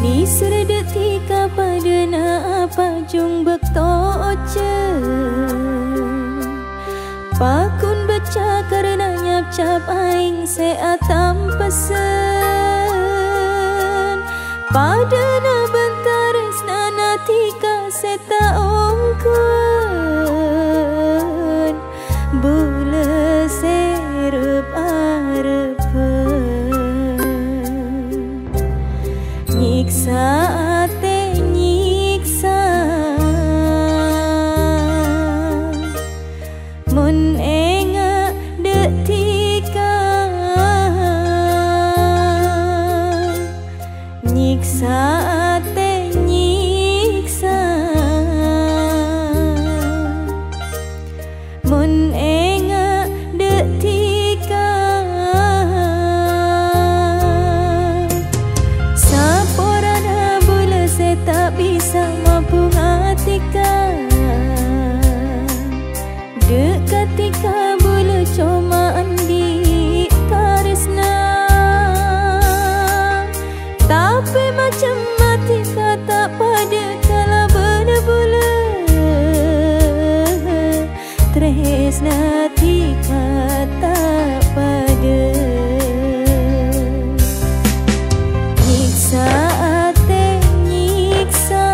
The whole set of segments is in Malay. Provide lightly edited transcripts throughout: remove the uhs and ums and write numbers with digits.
Ni serdetika pada na apa jung bektoce Pakun baca karena nyap-cap aing seatam pesen Pada na bentaris na tika seta ongkun Bule serep arepen Nyiksa ate nyiksa Mun enga detika Nyiksa ate nyiksa Mun enga detika Saporana bula se tak bisa mampu ngatikan Dekatika bulu comaan di karisna Tapi macam mati kata pada kala bener bula Tresna tika tak pada Nyiksa ate nyiksa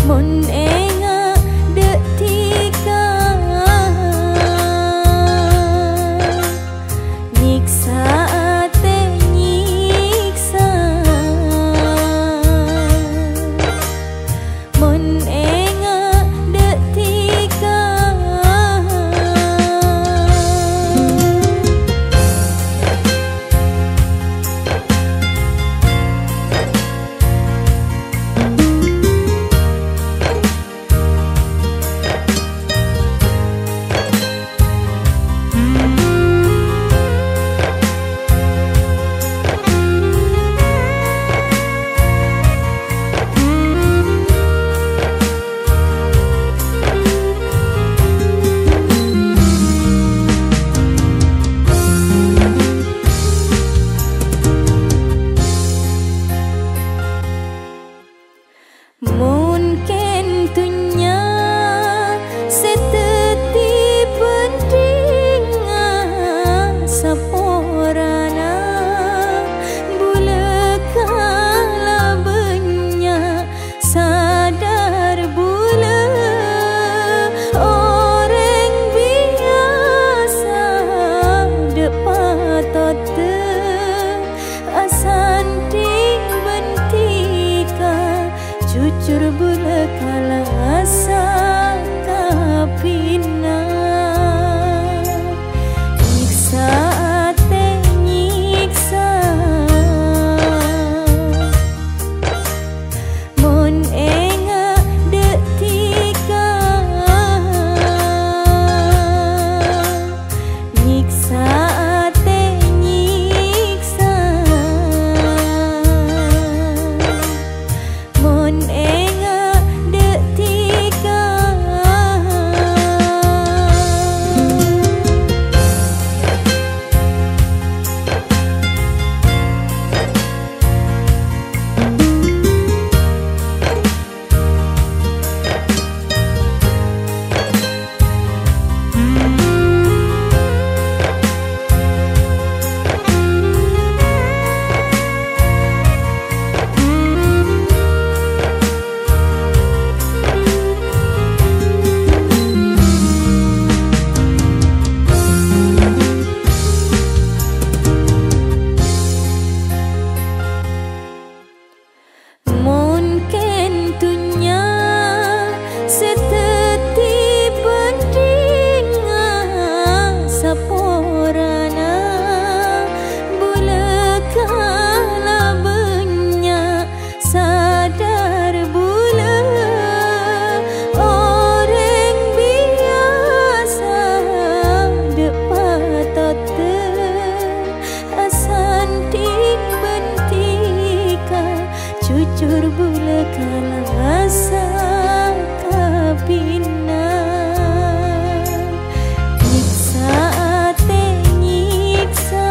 Mun enga detika Nyiksa ate nyiksa Mun enga detika Mungkin tunya seteti pentinga saporana bula kala benya sadar bula orang biasa depatot asanting bentika Jujur bula kala asa kapina Nyiksa ate nyiksa Mun enga detika Nyiksa ate nyiksa Mun enga detika Mungkin tunya seteti pentinga saporana bula kala benya sadar bula orang biasa depatot asanting bentika Jujur bula kala asa kapina Nyiksa ate nyiksa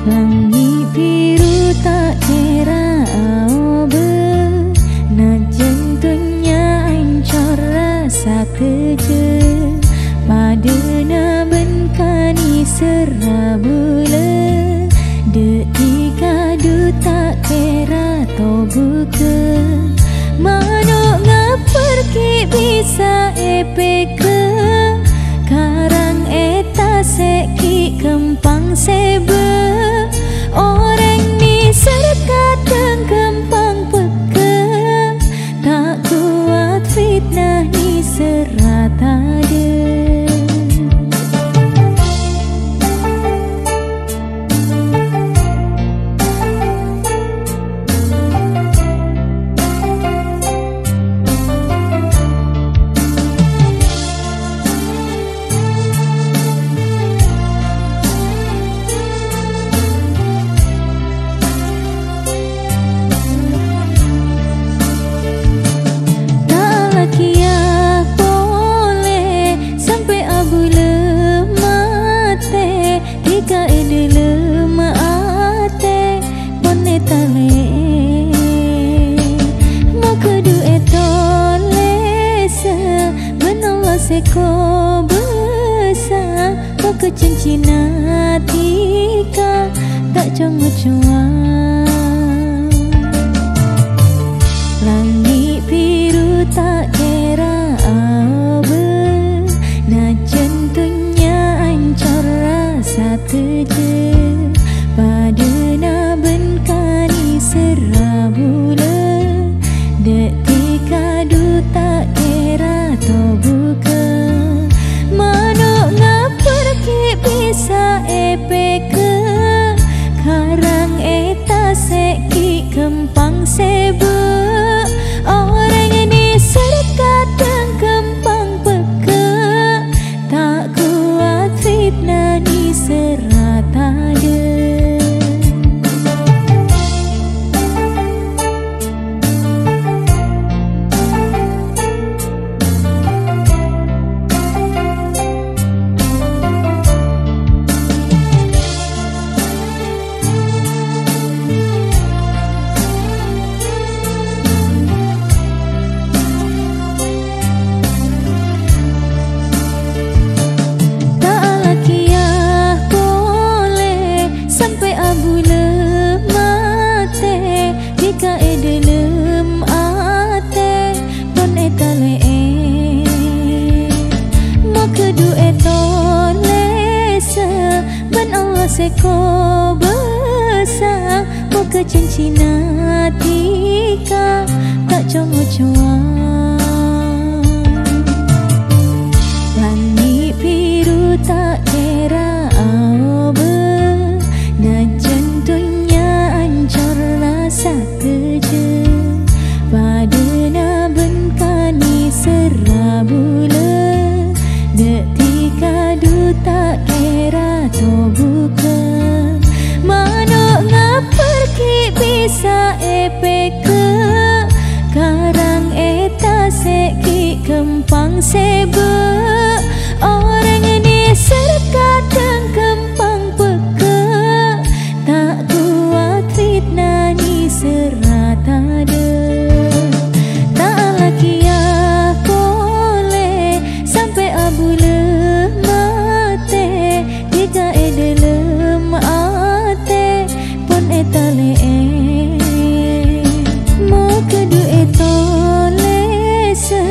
Langit biru tak kira aobe, najen dunia ancor rasa kerja. Padana benkani serabula, detika du tak kira to buka. Mano ngaperki bisa epeke, karang eta seki kempang sebe. Orang ni serkat dan kempang peke, tak kuat fitnah ni serat ada. Seko besar pakai cincin tika tak jangan cuan. Langit biru tak kira abe, najen dunia ancor rasa kerja. Padana benkani serabula, detika du tak kira to buka. Bisa epeke, karang eta seki kempang sebe. Orang ini serkat dan kempang peke, tak kuat fitnah ni serat ada. Seko besar muka cincin tika tak congok cuan. Langit biru tak kira aobe, najen dunia ancor rasa kerja. Padana benkani serabula, detika du tak kira to buka. Mano ngaperki bisa epeke, karang eta seki kempang sebe. Orang ini serkat dan kempang peke, tak kuat fitnah ni serat ada. Tak laki boleh sampai abule mate, jika dalam ate pun etale mau kedu etole se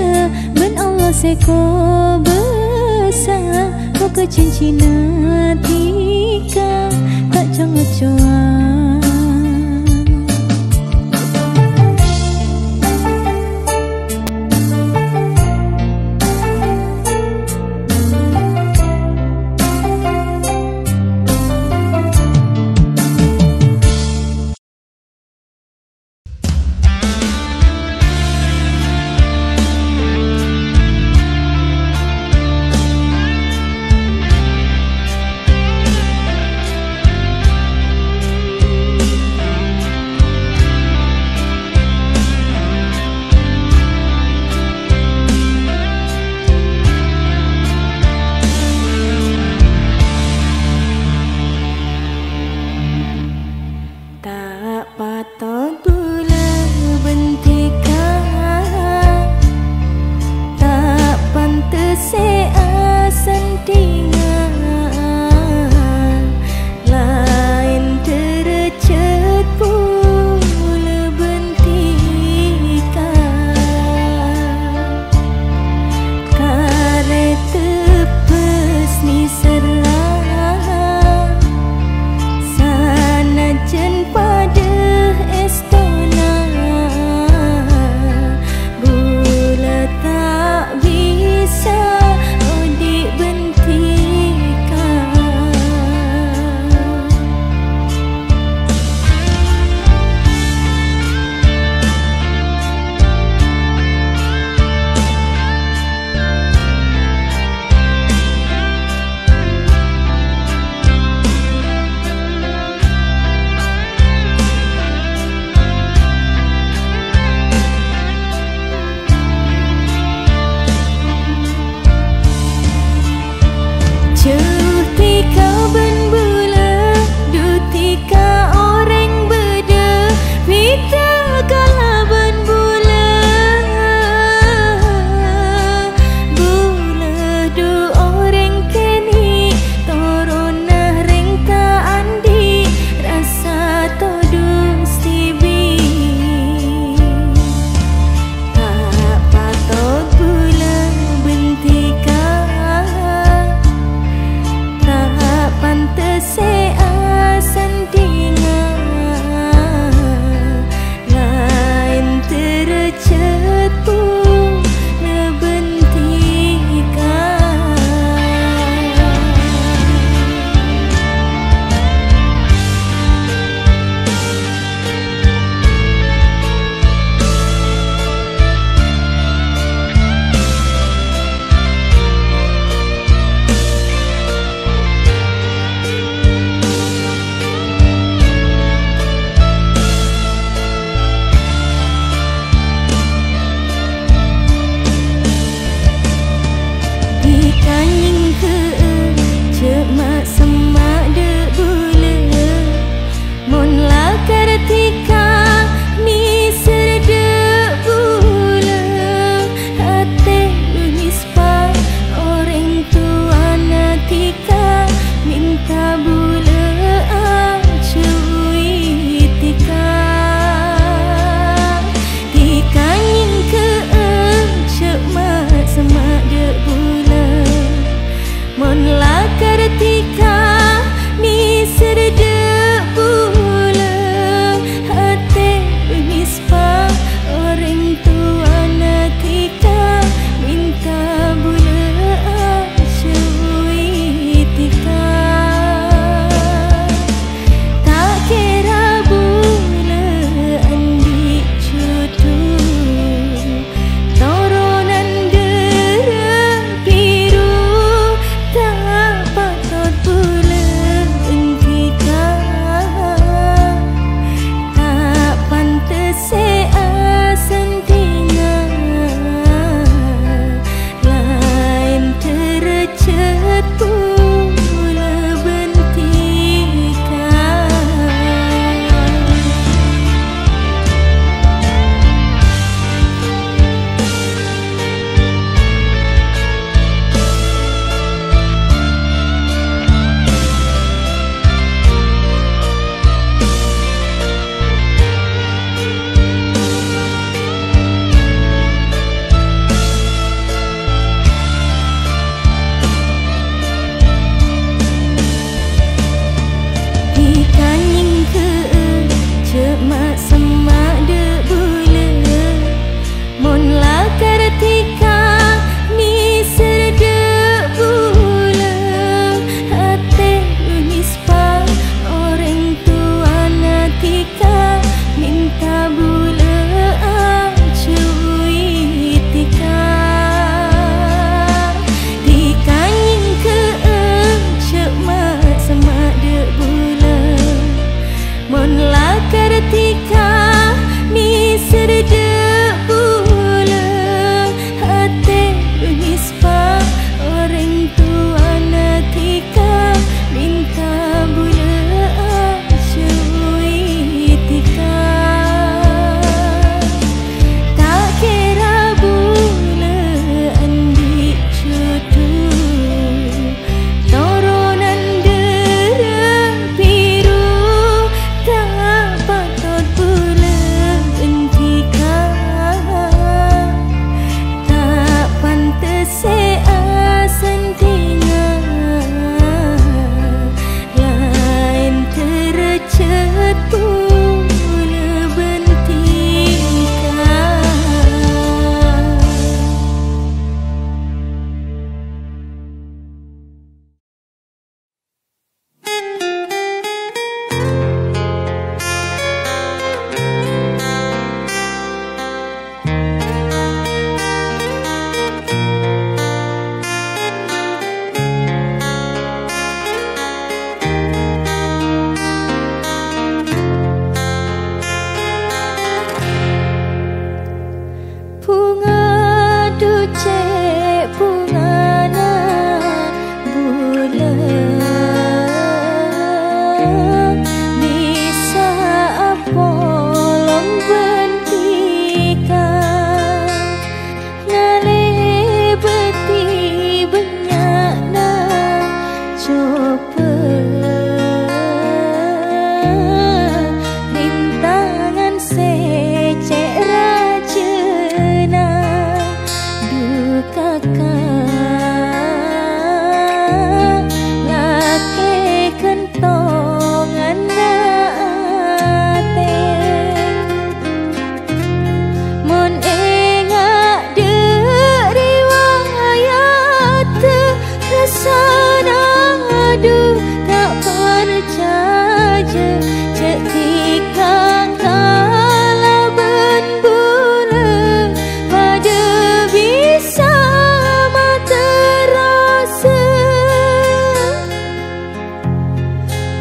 ben Allah seko besar muka cincin tika tak jangan cuan.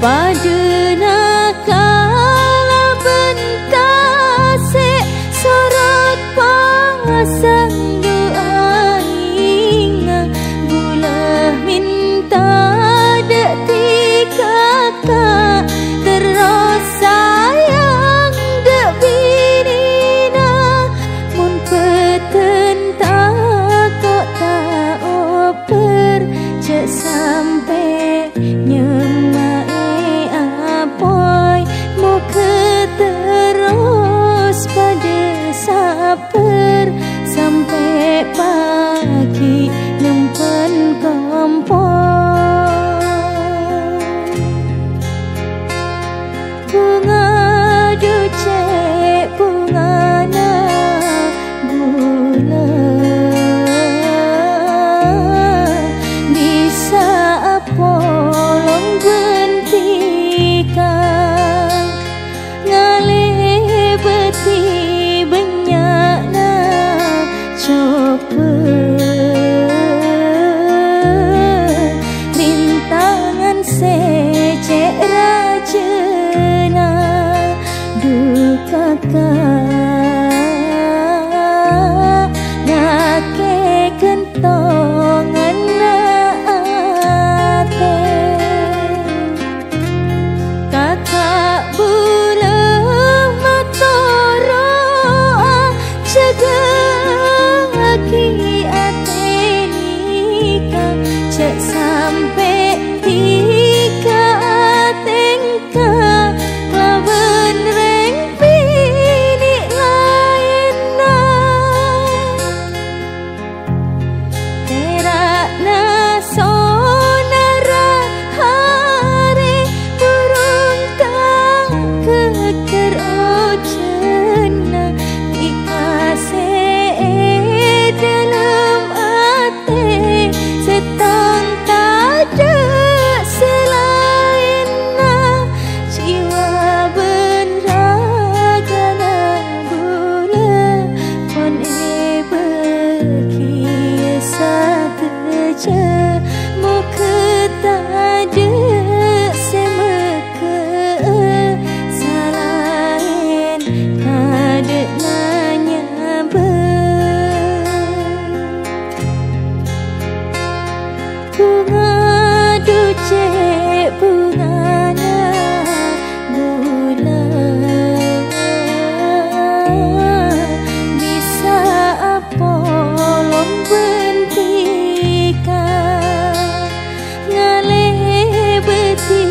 Padena kala bentase sorot pasang doa inga bulah minta detik kakak terus sayang dek binina mun petenta kok tak oper cek sampai nyemai apoy mau terus pada saper sampai pagi nyempen kompor bunga duce bunga na gula bisa polong bentikan ngalih beti benyakna coper rintangan secek rajena duka kakak ngake kentongan kakak bulan matoroa cegaki atenika cek sampai tika atengka lawan reng pini lainna terakna sonara hari burung tak keker ojena dikasih dalam hati setang tada selainna jiwa benragana gula pon berkisah teja muka tada semeke salahin tada nanya bunga duce bunga na gula bisa polong bentikan ngalih beti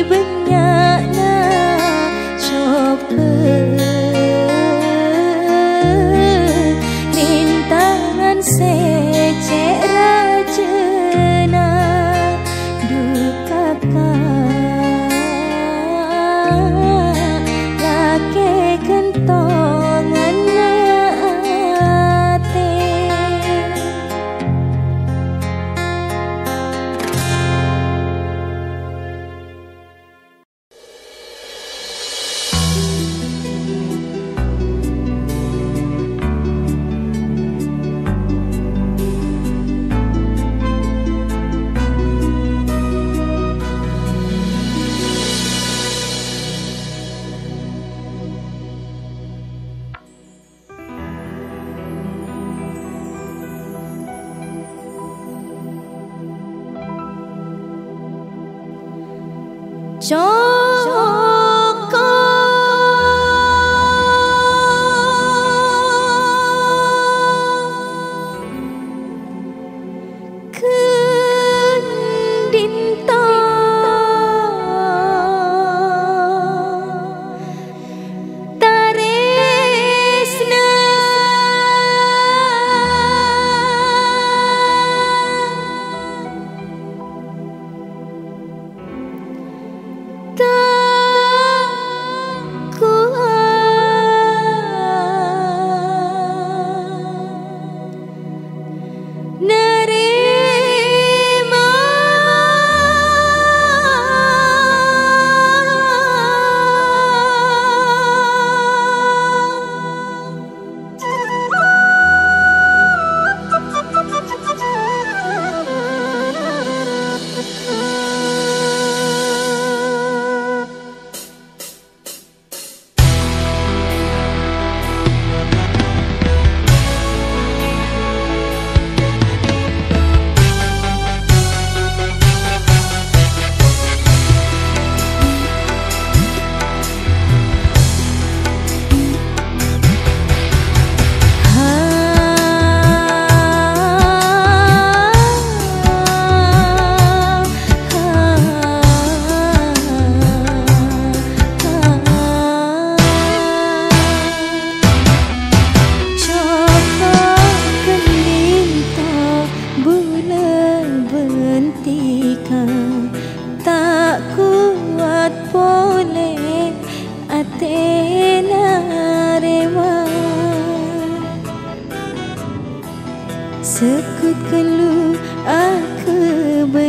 benyakna coper rintangan secek rajena duka kakak lake kentongan ate Joko kendinta taresna ta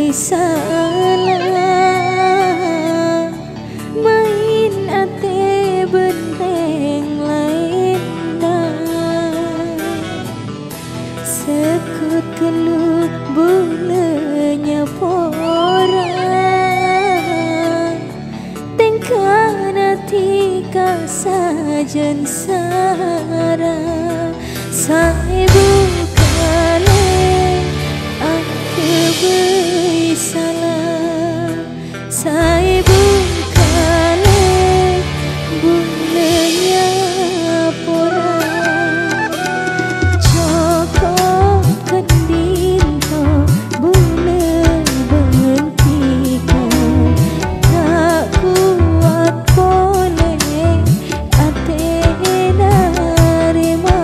salah main ate benteng lain dah sekut kelut bulenya porang tengkana tika sajen sara saya bukale aku bersalah saya bukale bulenya porang cokok kendinto bule bentiko tak kuat boleh ate narima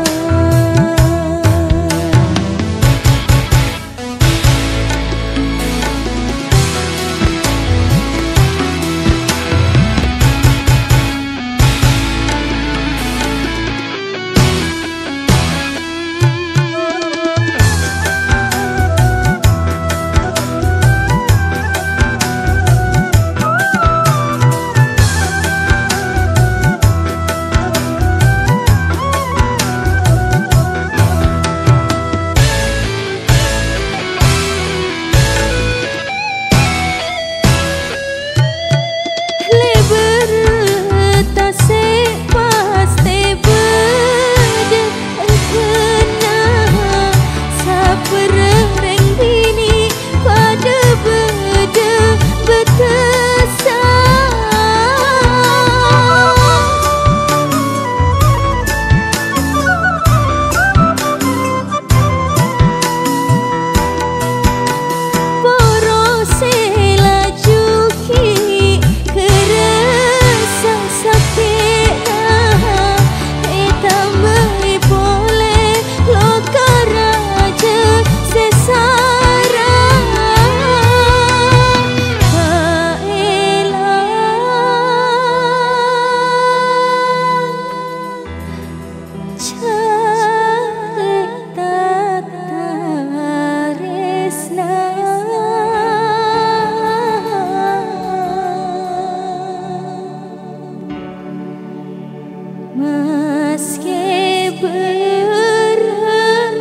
meski berat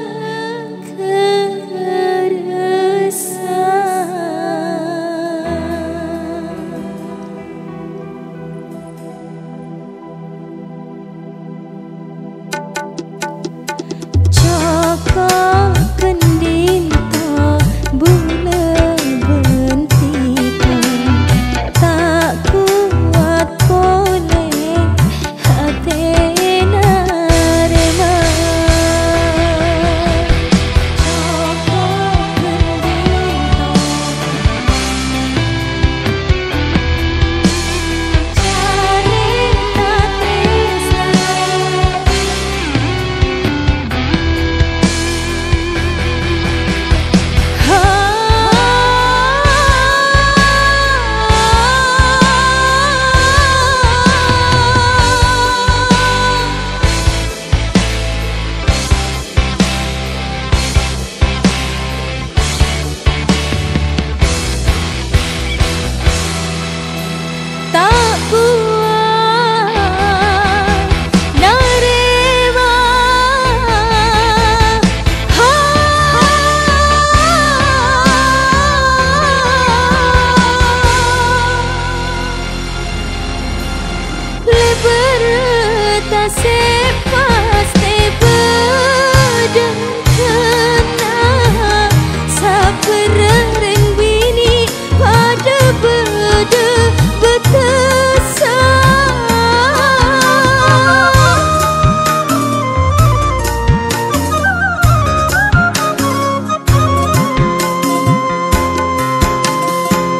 keresahan cokok kendinto bule bentiko tak kuat boleh hati narima cokok kendinto carita tresna tak kuat narima lebar tak sepasti bedeng kena sapereng bini pada bede betesan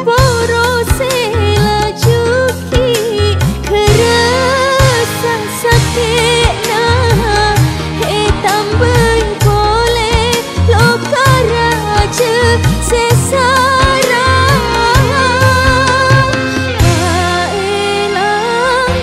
porosela juki kerasa sakit nah tambah boleh loka raja sesara elang